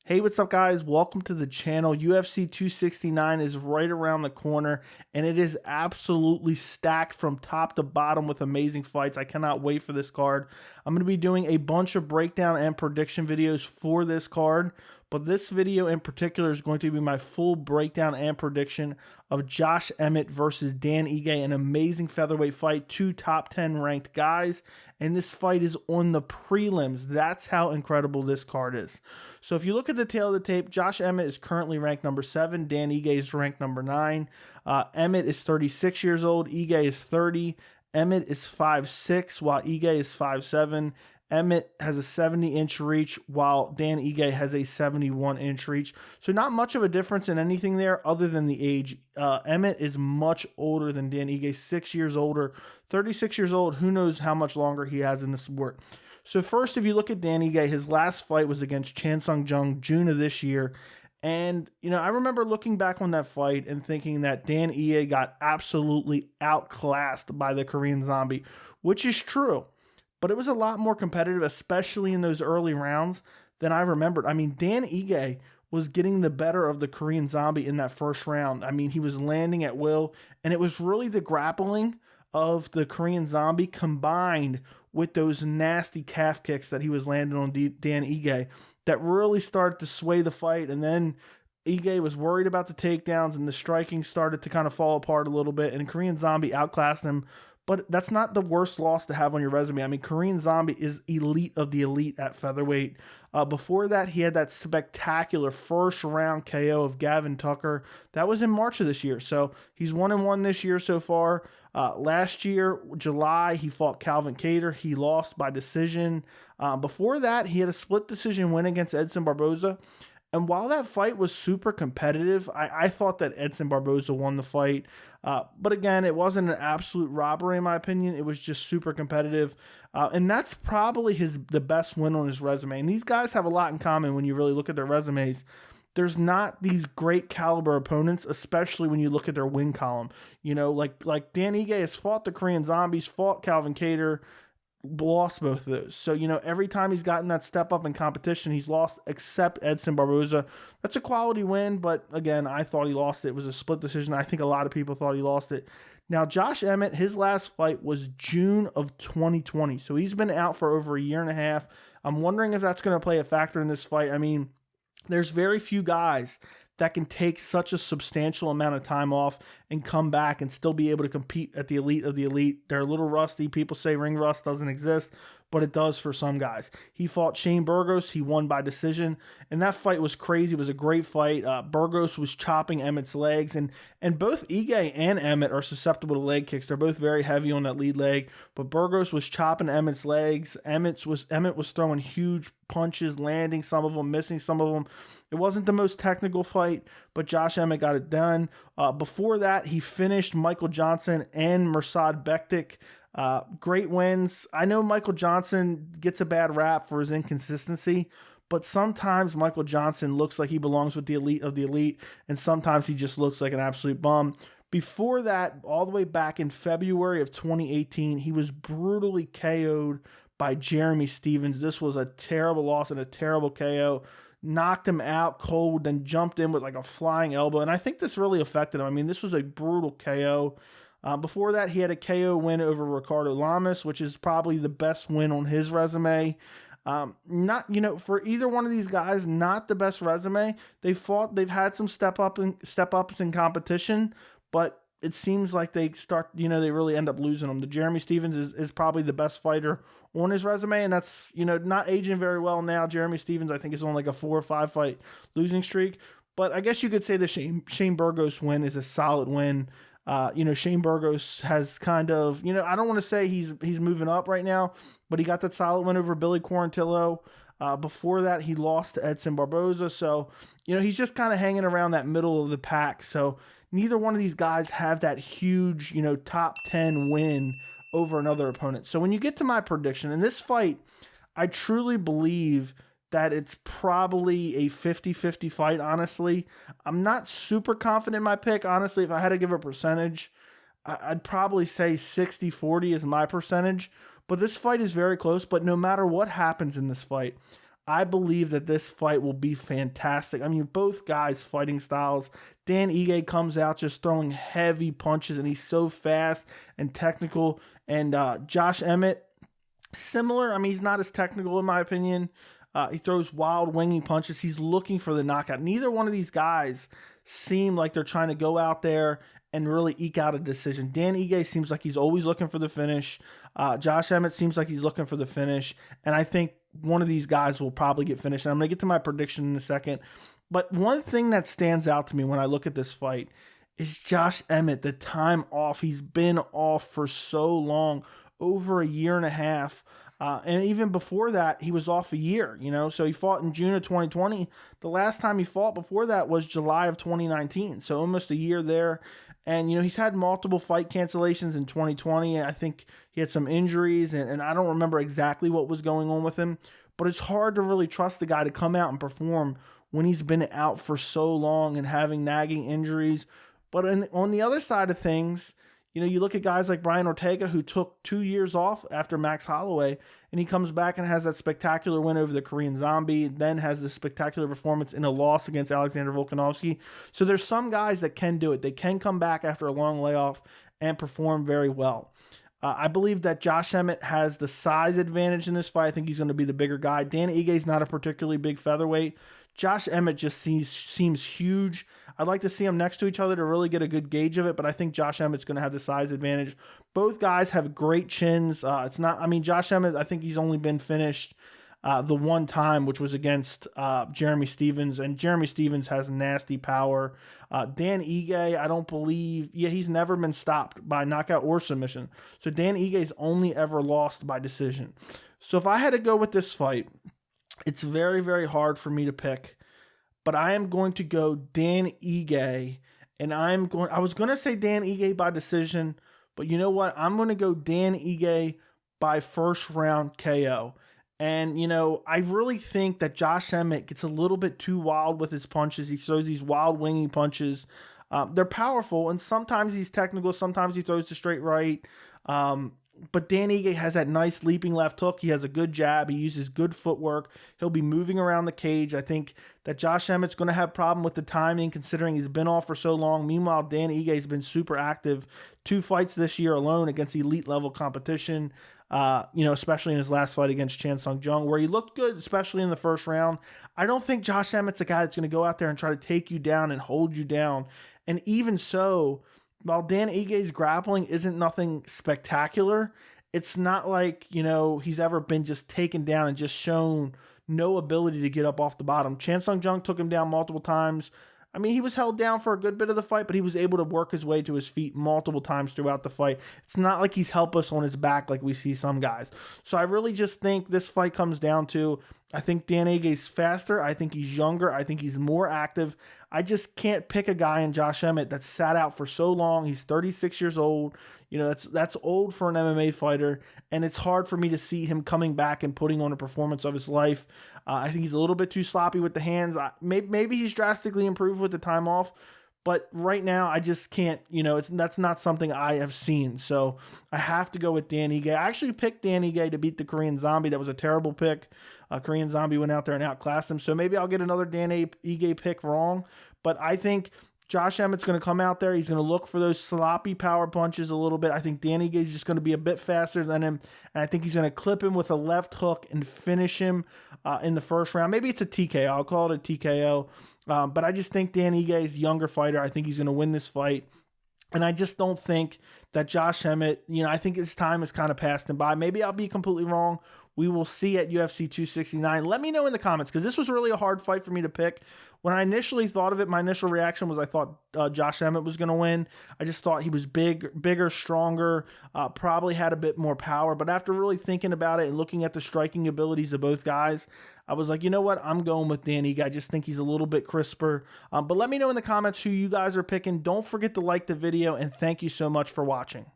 Hey, what's up, guys? Welcome to the channel. UFC 269 is right around the corner, and it is absolutely stacked from top to bottom with amazing fights. I cannot wait for this card. I'm going to be doing a bunch of breakdown and prediction videos for this card, but this video in particular is going to be my full breakdown and prediction of Josh Emmett versus Dan Ige, an amazing featherweight fight, two top 10 ranked guys, and this fight is on the prelims. That's how incredible this card is. So if you look at the tail of the tape, Josh Emmett is currently ranked number 7. Dan Ige is ranked number 9. Emmett is 36 years old. Ige is 30. Emmett is 5'6", while Ige is 5'7". Emmett has a 70-inch reach, while Dan Ige has a 71-inch reach. So not much of a difference in anything there other than the age. Emmett is much older than Dan Ige, 6 years older. 36 years old, who knows how much longer he has in the sport. So first, if you look at Dan Ige, his last fight was against Chan Sung Jung, June of this year. And, I remember looking back on that fight and thinking that Dan Ige got absolutely outclassed by the Korean Zombie, which is true. But it was a lot more competitive, especially in those early rounds, than I remembered. I mean, Dan Ige was getting the better of the Korean Zombie in that first round. I mean, he was landing at will, and it was really the grappling of the Korean Zombie combined with those nasty calf kicks that he was landing on Dan Ige that really started to sway the fight. And then Ige was worried about the takedowns, and the striking started to kind of fall apart a little bit, and Korean Zombie outclassed him. But that's not the worst loss to have on your resume. I mean, Korean Zombie is elite of the elite at featherweight. Before that, he had that spectacular first-round KO of Gavin Tucker. That was in March of this year. So he's 1-1 this year so far. Last year, July, he fought Calvin Kattar. He lost by decision. Before that, he had a split decision win against Edson Barboza. And while that fight was super competitive, I thought that Edson Barboza won the fight. But again, it wasn't an absolute robbery in my opinion. It was just super competitive. And that's probably the best win on his resume. And these guys have a lot in common when you really look at their resumes. There's not these great caliber opponents, especially when you look at their win column. Like Dan Ige has fought the Korean Zombies, fought Calvin Kattar, lost both of those. So, every time he's gotten that step up in competition, he's lost except Edson Barboza. That's a quality win, but again, I thought he lost it. It was a split decision. I think a lot of people thought he lost it. Now, Josh Emmett, his last fight was June of 2020. So he's been out for over a year and a half. I'm wondering if that's going to play a factor in this fight. I mean, there's very few guys that can take such a substantial amount of time off and come back and still be able to compete at the elite of the elite. They're a little rusty. People say ring rust doesn't exist, but it does for some guys. He fought Shane Burgos. He won by decision, and that fight was crazy. It was a great fight. Burgos was chopping Emmett's legs, and both Ige and Emmett are susceptible to leg kicks. They're both very heavy on that lead leg, but Burgos was chopping Emmett's legs. Emmett was throwing huge punches, landing some of them, missing some of them. It wasn't the most technical fight, but Josh Emmett got it done. Before that, he finished Michael Johnson and Mirsad Bektik. Great wins. I know Michael Johnson gets a bad rap for his inconsistency, but sometimes Michael Johnson looks like he belongs with the elite of the elite, and sometimes he just looks like an absolute bum. Before that, all the way back in February of 2018, he was brutally KO'd by Jeremy Stephens. This was a terrible loss and a terrible KO. Knocked him out cold, then jumped in with like a flying elbow, and I think this really affected him. I mean, this was a brutal KO. Before that, he had a KO win over Ricardo Lamas, which is probably the best win on his resume. For either one of these guys, not the best resume. They've had some step ups in competition, but it seems like they really end up losing them. The Jeremy Stephens is probably the best fighter on his resume, and that's, not aging very well now. Jeremy Stephens, I think, is on like a 4 or 5 fight losing streak. But I guess you could say the Shane Burgos win is a solid win. Shane Burgos has kind of, I don't want to say he's moving up right now, but he got that solid win over Billy Quarantillo. Before that, he lost to Edson Barboza. So, he's just kind of hanging around that middle of the pack. So neither one of these guys have that huge, top 10 win over another opponent. So when you get to my prediction in this fight, I truly believe that it's probably a 50-50 fight, honestly. I'm not super confident in my pick. Honestly, if I had to give a percentage, I'd probably say 60-40 is my percentage. But this fight is very close. But no matter what happens in this fight, I believe that this fight will be fantastic. I mean, both guys' fighting styles. Dan Ige comes out just throwing heavy punches, and he's so fast and technical. And Josh Emmett, similar. I mean, he's not as technical in my opinion. He throws wild, wingy punches. He's looking for the knockout. Neither one of these guys seem like they're trying to go out there and really eke out a decision. Dan Ige seems like he's always looking for the finish. Josh Emmett seems like he's looking for the finish. And I think one of these guys will probably get finished. And I'm going to get to my prediction in a second. But one thing that stands out to me when I look at this fight is Josh Emmett, the time off. He's been off for so long, over a year and a half. And even before that, he was off a year, so he fought in June of 2020. The last time he fought before that was July of 2019. So almost a year there. And, he's had multiple fight cancellations in 2020. I think he had some injuries and I don't remember exactly what was going on with him, but it's hard to really trust the guy to come out and perform when he's been out for so long and having nagging injuries. But on the other side of things, you look at guys like Brian Ortega, who took 2 years off after Max Holloway, and he comes back and has that spectacular win over the Korean Zombie, then has this spectacular performance in a loss against Alexander Volkanovski. So there's some guys that can do it. They can come back after a long layoff and perform very well. I believe that Josh Emmett has the size advantage in this fight. I think he's going to be the bigger guy. Dan Ige is not a particularly big featherweight. Josh Emmett just seems huge. I'd like to see them next to each other to really get a good gauge of it, but I think Josh Emmett's going to have the size advantage. Both guys have great chins. Josh Emmett, I think he's only been finished the one time, which was against Jeremy Stephens, and Jeremy Stephens has nasty power. Dan Ige, he's never been stopped by knockout or submission. So Dan Ige's only ever lost by decision. So if I had to go with this fight, it's very, very hard for me to pick. But I am going to go Dan Ige, and I was going to say Dan Ige by decision, but you know what? I'm going to go Dan Ige by first round KO. And, I really think that Josh Emmett gets a little bit too wild with his punches. He throws these wild, wingy punches. They're powerful, and sometimes he's technical. Sometimes he throws the straight right. But Dan Ige has that nice leaping left hook. He has a good jab. He uses good footwork. He'll be moving around the cage. I think that Josh Emmett's going to have a problem with the timing considering he's been off for so long. Meanwhile, Dan Ige has been super active. 2 fights this year alone against elite level competition, especially in his last fight against Chan Sung Jung, where he looked good, especially in the first round. I don't think Josh Emmett's a guy that's going to go out there and try to take you down and hold you down. And even so, while Dan Ige's grappling isn't nothing spectacular, it's not like, he's ever been just taken down and just shown no ability to get up off the bottom. Chan Sung Jung took him down multiple times. I mean, he was held down for a good bit of the fight, but he was able to work his way to his feet multiple times throughout the fight. It's not like he's helpless on his back like we see some guys. So I really just think this fight comes down to, I think Dan Ige's faster. I think he's younger. I think he's more active. I just can't pick a guy in Josh Emmett that's sat out for so long. He's 36 years old. That's old for an MMA fighter, and it's hard for me to see him coming back and putting on a performance of his life. I think he's a little bit too sloppy with the hands. Maybe he's drastically improved with the time off, but right now I just can't, that's not something I have seen. So I have to go with Dan Ige. I actually picked Dan Ige to beat the Korean Zombie. That was a terrible pick. Korean Zombie went out there and outclassed him. So maybe I'll get another Dan Ige pick wrong, but I think Josh Emmett's going to come out there. He's going to look for those sloppy power punches a little bit. I think Dan Ige is just going to be a bit faster than him, and I think he's going to clip him with a left hook and finish him in the first round. Maybe it's a TKO. I'll call it a TKO. But I just think Dan Ige is a younger fighter. I think he's going to win this fight. And I just don't think that Josh Emmett, I think his time has kind of passed him by. Maybe I'll be completely wrong. We will see at UFC 269. Let me know in the comments, because this was really a hard fight for me to pick. When I initially thought of it, my initial reaction was I thought Josh Emmett was going to win. I just thought he was bigger, stronger, probably had a bit more power. But after really thinking about it and looking at the striking abilities of both guys, I was like, you know what? I'm going with Dan Ige. I just think he's a little bit crisper. But let me know in the comments who you guys are picking. Don't forget to like the video, and thank you so much for watching.